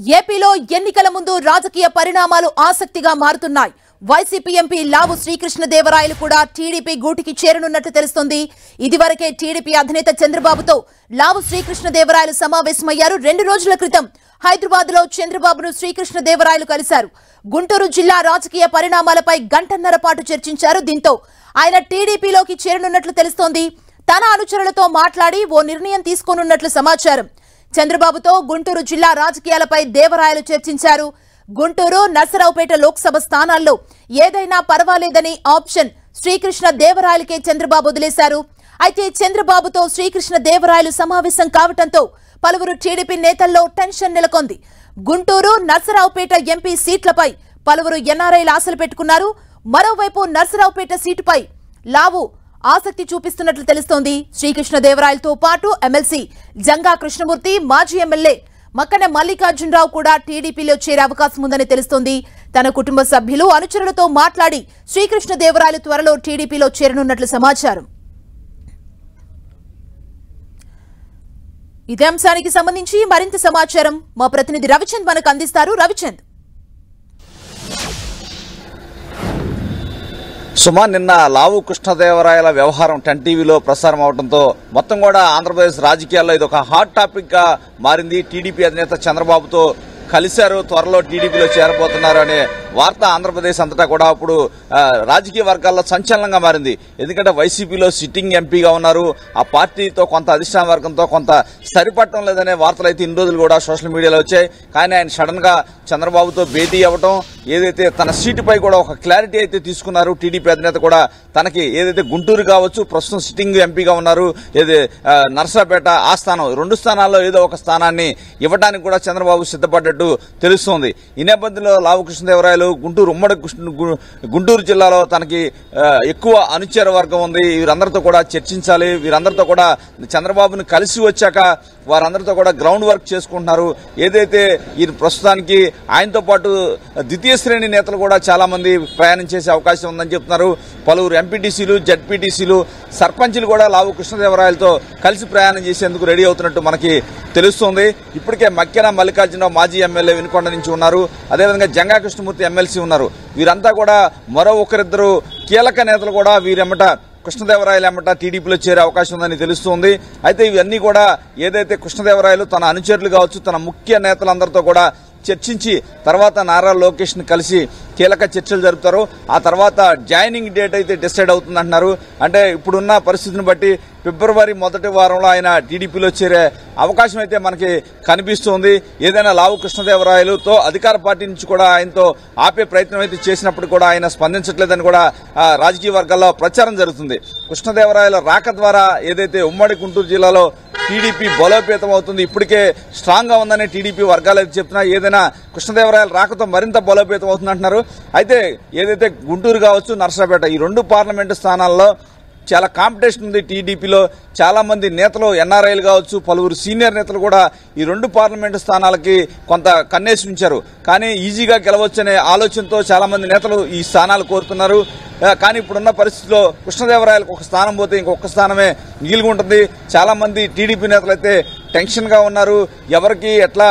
ఏపీలో ఎన్నికల ముందు రాజకీయ పరిణామాలు ఆసక్తిగా మారుతున్నాయి. వైసీపీ ఎంపీ లావు శ్రీకృష్ణదేవరాయలు కూడా టీడీపీ గూటికి చేరనున్నట్లు తెలుస్తోంది. ఇదివరకే టీడీపీ అధినేత చంద్రబాబుతో లావు శ్రీకృష్ణదేవరాయలు సమావేశమయ్యారు. 2 రోజుల క్రితం హైదరాబాద్ లో చంద్రబాబును శ్రీకృష్ణదేవరాయలు కలిశారు. గుంటూరు జిల్లా రాజకీయ పరిణామాలపై గంటన్నర పాటు చర్చించారు. దీంతో ఆయన టీడీపీలోకి చేరనున్నట్లు తెలుస్తోంది. తన అనుచరులతో మాట్లాడి ఓ నిర్ణయం తీసుకోనున్నట్లు సమాచారం. చంద్రబాబుతో గుంటూరు జిల్లా రాజకీయాలపై దేవరాయలు చర్చించారు. గుంటూరు, నర్సరావుపేట లోక్సభ స్థానాల్లో ఏదైనా పర్వాలేదని ఆప్షన్ శ్రీకృష్ణదేవరాయలకే చంద్రబాబు వదిలేశారు. అయితే చంద్రబాబుతో శ్రీకృష్ణదేవరాయలు సమావేశం కావడంతో పలువురు టీడీపీ నేతల్లో టెన్షన్ నెలకొంది. గుంటూరు, నర్సరావుపేట ఎంపీ సీట్లపై పలువురు ఎన్ఆర్ఐలు ఆశలు పెట్టుకున్నారు. మరోవైపు నర్సరావుపేట సీటుపై లావు ఆసక్తి చూపిస్తున్నట్లు తెలుస్తోంది. శ్రీకృష్ణదేవరాయలతో పాటు ఎమ్మెల్సీ జంగా కృష్ణమూర్తి, మాజీ ఎమ్మెల్యే మక్కన మల్లికార్జునరావు కూడా టీడీపీలో చేరే అవకాశం ఉందని తెలుస్తోంది. తన కుటుంబ సభ్యులు, అనుచరులతో మాట్లాడి శ్రీకృష్ణదేవరాయలు త్వరలో టీడీపీలో చేరనున్నట్లు సమాచారం. ఇదే అంశానికి సంబంధించి మరింత సమాచారం మా ప్రతినిధి రవిచంద్ మనకు అందిస్తారు. రవిచంద్, సుమా, నిన్న లావు కృష్ణదేవరాయల వ్యవహారం 10 టీవీలో ప్రసారం అవడంతో మొత్తం కూడా ఆంధ్రప్రదేశ్ రాజకీయాల్లో ఇది ఒక హాట్ టాపిక్ గా మారింది. టీడీపీ అధినేత చంద్రబాబుతో కలిశారు, త్వరలో టీడీపీలో చేరబోతున్నారు అనే వార్త ఆంధ్రప్రదేశ్ అంతటా కూడా అప్పుడు రాజకీయ వర్గాల్లో సంచలనంగా మారింది. ఎందుకంటే వైసీపీలో సిట్టింగ్ ఎంపీగా ఉన్నారు, ఆ పార్టీతో కొంత అధిష్టాన వర్గంతో కొంత సరిపడటం లేదనే వార్తలు అయితే ఇన్ని రోజులు కూడా సోషల్ మీడియాలో వచ్చాయి. కానీ ఆయన సడన్ గా చంద్రబాబుతో భేటీ అవ్వటం, ఏదైతే తన సీటుపై కూడా ఒక క్లారిటీ అయితే తీసుకున్నారు. టీడీపీ అధినేత కూడా తనకి ఏదైతే గుంటూరు కావచ్చు, ప్రస్తుతం సిట్టింగ్ ఎంపీగా ఉన్నారు, ఏది నర్సాపేట, ఆ స్థానం 2 స్థానాల్లో ఏదో ఒక స్థానాన్ని ఇవ్వడానికి కూడా చంద్రబాబు సిద్ధపడ్డట్టు తెలుస్తోంది. ఈ నేపథ్యంలో లావు కృష్ణదేవరాయలు ఉమ్మడి గుంటూరు జిల్లాలో తనకి ఎక్కువ అనుచర వర్గం ఉంది. వీరందరితో కూడా చర్చించాలి, వీరందరితో కూడా చంద్రబాబును కలిసి వచ్చాక వారందరితో కూడా గ్రౌండ్ వర్క్ చేసుకుంటున్నారు. ఏదైతే ఈ ప్రస్తుతానికి ఆయనతో పాటు ద్వితీయ శ్రేణి నేతలు కూడా చాలా మంది ప్రయాణం చేసే అవకాశం ఉందని చెప్తున్నారు. పలువురు ఎంపీటీసీలు, జడ్పీటీసీలు, సర్పంచ్లు కూడా లావు కృష్ణదేవరాయలతో కలిసి ప్రయాణం చేసేందుకు రెడీ అవుతున్నట్టు మనకి తెలుస్తోంది. ఇప్పటికే మక్కెన మల్లికార్జునరావు మాజీ ఎమ్మెల్యే వినుకొండ నుంచి ఉన్నారు, అదేవిధంగా జంగా కృష్ణమూర్తి ఎమ్మెల్సీ ఉన్నారు. వీరంతా కూడా మరో ఒకరిద్దరు కీలక నేతలు కూడా వీరెమ్మట కృష్ణదేవరాయలు ఎమ్మట టీడీపీలో చేరే అవకాశం ఉందని తెలుస్తోంది. అయితే ఇవన్నీ కూడా ఏదైతే కృష్ణదేవరాయలు తన అనుచరులు కావచ్చు, తన ముఖ్య నేతలందరితో కూడా చర్చించి తర్వాత నారా లోకేష్ ని కలిసి కీలక చర్చలు జరుపుతారు. ఆ తర్వాత జాయినింగ్ డేట్ అయితే డిసైడ్ అవుతుందంటున్నారు. అంటే ఇప్పుడున్న పరిస్థితిని బట్టి ఫిబ్రవరి మొదటి వారంలో ఆయన టీడీపీలో చేరే అవకాశం అయితే మనకి కనిపిస్తోంది. ఏదైనా లావు కృష్ణదేవరాయలుతో అధికార పార్టీ నుంచి కూడా ఆయనతో ఆపే ప్రయత్నం అయితే చేసినప్పుడు కూడా ఆయన స్పందించట్లేదని కూడా రాజకీయ వర్గాల్లో ప్రచారం జరుగుతుంది. కృష్ణదేవరాయల రాక ద్వారా ఏదైతే ఉమ్మడి గుంటూరు జిల్లాలో టీడీపీ బలోపేతం అవుతుంది, ఇప్పటికే స్ట్రాంగ్ గా ఉందని టీడీపీ వర్గాలు అయితే చెప్తున్నా. ఏదైనా కృష్ణదేవరాయల రాకతో మరింత బలోపేతం అవుతుంది అంటున్నారు. అయితే ఏదైతే గుంటూరు కావచ్చు, నర్సరావుపేట, ఈ 2 పార్లమెంటు స్థానాల్లో చాలా కాంపిటీషన్ ఉంది. టీడీపీలో చాలా మంది నేతలు, ఎన్ఆర్ఐలు కావచ్చు, పలువురు సీనియర్ నేతలు కూడా ఈ 2 పార్లమెంటు స్థానాలకి కొంత కన్నేసి ఉంచారు. కానీ ఈజీగా గెలవచ్చనే ఆలోచనతో చాలా మంది నేతలు ఈ స్థానాలు కోరుతున్నారు. కానీ ఇప్పుడున్న పరిస్థితిలో కృష్ణదేవరాయలకు ఒక స్థానం పోతే ఇంకొక స్థానమే మిగిలి ఉంటుంది. చాలా మంది టీడీపీ నేతలు అయితే టెన్షన్ గా ఉన్నారు. ఎవరికి ఎట్లా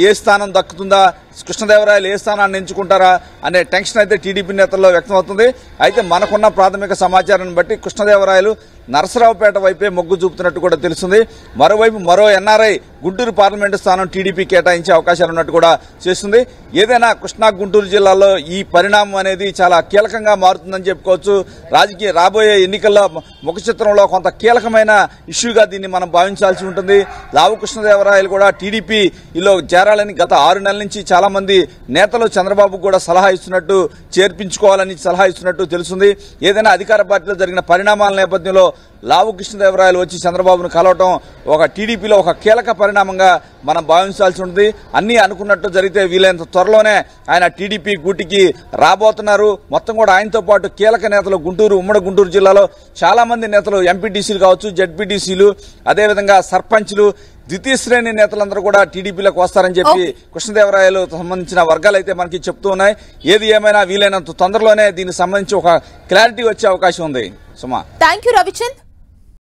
ఏ స్థానం దక్కుతుందా, కృష్ణదేవరాయలు ఏ స్థానాన్ని ఎంచుకుంటారా అనే టెన్షన్ అయితే టీడీపీ నేతల్లో వ్యక్తమవుతుంది. అయితే మనకున్న ప్రాథమిక సమాచారాన్ని బట్టి కృష్ణదేవరాయలు నర్సరావుపేట వైపే మొగ్గు చూపుతున్నట్టు కూడా తెలుస్తుంది. మరోవైపు మరో ఎన్ఆర్ఐ గుంటూరు పార్లమెంటు స్థానం టీడీపీ కేటాయించే అవకాశాలు ఉన్నట్టు కూడా చేస్తుంది. ఏదైనా కృష్ణా గుంటూరు జిల్లాలో ఈ పరిణామం అనేది చాలా కీలకంగా మారుతుందని చెప్పుకోవచ్చు. రాబోయే ఎన్నికల్లో ముఖ చిత్రంలో కొంత కీలకమైన ఇష్యూగా దీన్ని మనం భావించాల్సి ఉంటుంది. లావు కృష్ణదేవరాయలు కూడా టీడీపీలో చేరాలని గత 6 నెలల నుంచి చాలా మంది నేతలు చంద్రబాబు కూడా సలహా ఇస్తున్నట్టు, చేర్పించుకోవాలని సలహా ఇస్తున్నట్టు తెలుస్తుంది. ఏదైనా అధికార పార్టీలో జరిగిన పరిణామాల నేపథ్యంలో లావు కృష్ణదేవరాయలు వచ్చి చంద్రబాబును కలవటం ఒక టీడీపీలో ఒక కీలక పరిణామంగా మనం భావించాల్సి ఉంటుంది. అన్ని అనుకున్నట్టు జరిగితే వీలైనంత త్వరలోనే ఆయన టీడీపీ గూటికి రాబోతున్నారు. మొత్తం కూడా ఆయనతో పాటు కీలక నేతలు ఉమ్మడి గుంటూరు జిల్లాలో చాలా మంది నేతలు, ఎంపీటీసీలు కావచ్చు, జడ్పీటీసీలు, అదేవిధంగా సర్పంచ్లు, ద్వితీయ శ్రేణి నేతలందరూ కూడా టీడీపీలోకి వస్తారని చెప్పి కృష్ణదేవరాయలు సంబంధించిన వర్గాలు అయితే మనకి చెప్తూ ఉన్నాయి. ఏది ఏమైనా వీలైనంత తొందరలోనే దీనికి సంబంధించి ఒక క్లారిటీ వచ్చే అవకాశం ఉంది. సుమా, థాంక్యూ రవిచంద్.